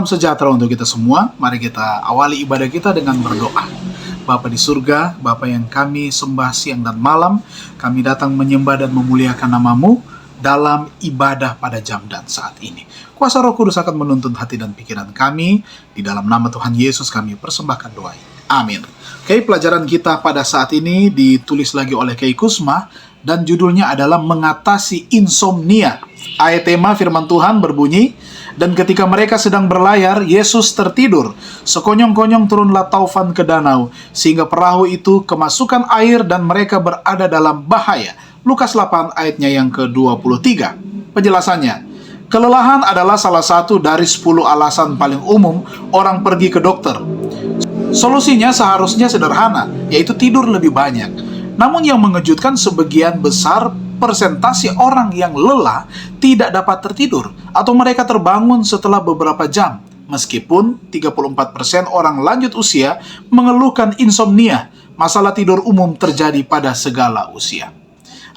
Salam sejahtera untuk kita semua. Mari kita awali ibadah kita dengan berdoa. Bapa di surga, Bapa yang kami sembah siang dan malam, kami datang menyembah dan memuliakan nama-Mu dalam ibadah pada jam dan saat ini. Kuasa Roh Kudus akan menuntun hati dan pikiran kami. Di dalam nama Tuhan Yesus kami persembahkan doa ini. Amin. Oke, pelajaran kita pada saat ini ditulis lagi oleh Kei Kusma dan judulnya adalah mengatasi insomnia. Ayat tema firman Tuhan berbunyi, dan ketika mereka sedang berlayar, Yesus tertidur. Sekonyong-konyong turunlah taufan ke danau, sehingga perahu itu kemasukan air dan mereka berada dalam bahaya. Lukas 8 ayatnya yang ke-23. Penjelasannya, kelelahan adalah salah satu dari 10 alasan paling umum orang pergi ke dokter. Solusinya seharusnya sederhana, yaitu tidur lebih banyak. Namun yang mengejutkan, sebagian besar persentase orang yang lelah tidak dapat tertidur atau mereka terbangun setelah beberapa jam. Meskipun 34% orang lanjut usia mengeluhkan insomnia, masalah tidur umum terjadi pada segala usia.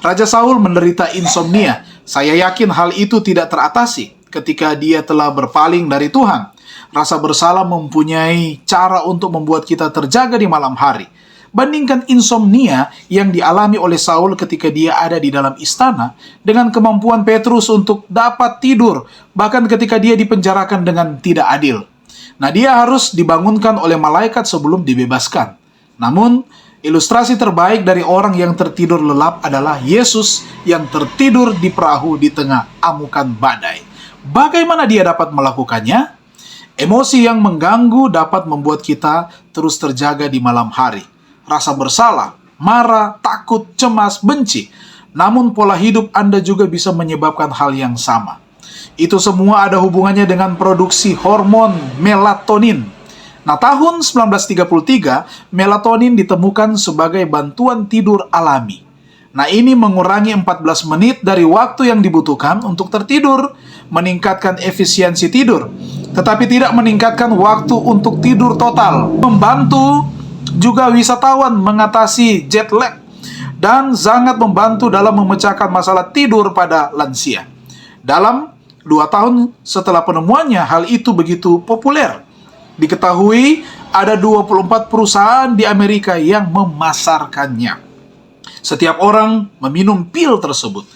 Raja Saul menderita insomnia. Saya yakin hal itu tidak teratasi ketika dia telah berpaling dari Tuhan. Rasa bersalah mempunyai cara untuk membuat kita terjaga di malam hari. Bandingkan insomnia yang dialami oleh Saul ketika dia ada di dalam istana dengan kemampuan Petrus untuk dapat tidur, bahkan ketika dia dipenjarakan dengan tidak adil. Nah, dia harus dibangunkan oleh malaikat sebelum dibebaskan. Namun, ilustrasi terbaik dari orang yang tertidur lelap adalah Yesus yang tertidur di perahu di tengah amukan badai. Bagaimana dia dapat melakukannya? Emosi yang mengganggu dapat membuat kita terus terjaga di malam hari. Rasa bersalah, marah, takut, cemas, benci. Namun pola hidup Anda juga bisa menyebabkan hal yang sama. Itu semua ada hubungannya dengan produksi hormon melatonin. Nah, tahun 1933, melatonin ditemukan sebagai bantuan tidur alami. Nah, ini mengurangi 14 menit dari waktu yang dibutuhkan untuk tertidur, meningkatkan efisiensi tidur, tetapi tidak meningkatkan waktu untuk tidur total. Membantu juga wisatawan mengatasi jet lag dan sangat membantu dalam memecahkan masalah tidur pada lansia. Dalam 2 tahun setelah penemuannya, hal itu begitu populer. Diketahui ada 24 perusahaan di Amerika yang memasarkannya. Setiap orang meminum pil tersebut.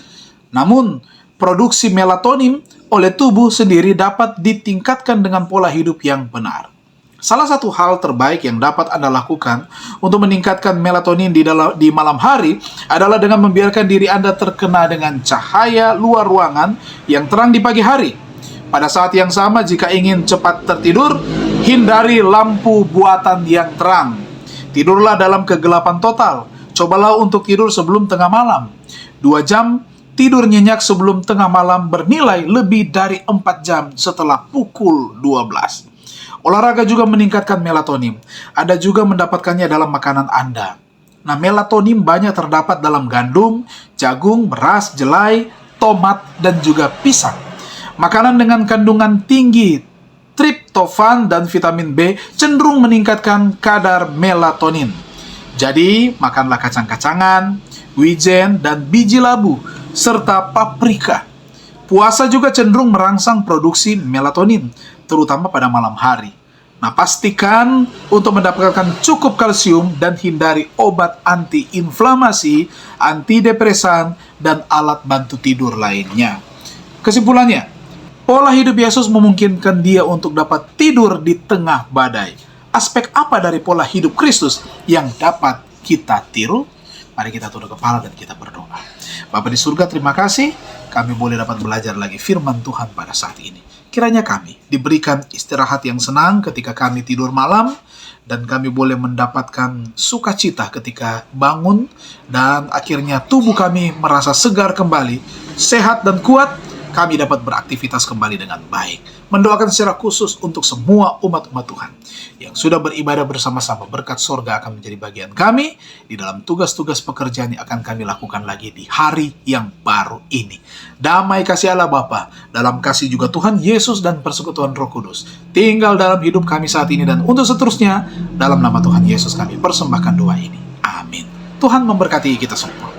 Namun, produksi melatonin oleh tubuh sendiri dapat ditingkatkan dengan pola hidup yang benar. Salah satu hal terbaik yang dapat Anda lakukan untuk meningkatkan melatonin di malam hari adalah dengan membiarkan diri Anda terkena dengan cahaya luar ruangan yang terang di pagi hari. Pada saat yang sama, jika ingin cepat tertidur, hindari lampu buatan yang terang. Tidurlah dalam kegelapan total. Cobalah untuk tidur sebelum tengah malam. 2 jam tidur nyenyak sebelum tengah malam bernilai lebih dari 4 jam setelah pukul 12. Olahraga juga meningkatkan melatonin. Anda juga mendapatkannya dalam makanan Anda. Nah, melatonin banyak terdapat dalam gandum, jagung, beras, jelai, tomat, dan juga pisang. Makanan dengan kandungan tinggi triptofan dan vitamin B cenderung meningkatkan kadar melatonin. Jadi, makanlah kacang-kacangan, wijen, dan biji labu, serta paprika. Puasa juga cenderung merangsang produksi melatonin, terutama pada malam hari. Nah, pastikan untuk mendapatkan cukup kalsium dan hindari obat antiinflamasi, antidepresan, dan alat bantu tidur lainnya. Kesimpulannya, pola hidup Yesus memungkinkan dia untuk dapat tidur di tengah badai. Aspek apa dari pola hidup Kristus yang dapat kita tiru? Mari kita tunduk kepala dan kita berdoa. Bapa di surga, terima kasih kami boleh dapat belajar lagi firman Tuhan pada saat ini. Kiranya kami diberikan istirahat yang senang ketika kami tidur malam, dan kami boleh mendapatkan sukacita ketika bangun, dan akhirnya tubuh kami merasa segar kembali, sehat dan kuat, kami dapat beraktivitas kembali dengan baik. Mendoakan secara khusus untuk semua umat-umat Tuhan yang sudah beribadah bersama-sama. Berkat sorga akan menjadi bagian kami di dalam tugas-tugas pekerjaan yang akan kami lakukan lagi di hari yang baru ini. Damai kasih Allah Bapa, dalam kasih juga Tuhan Yesus dan persekutuan Roh Kudus tinggal dalam hidup kami saat ini dan untuk seterusnya. Dalam nama Tuhan Yesus kami persembahkan doa ini. Amin. Tuhan memberkati kita semua.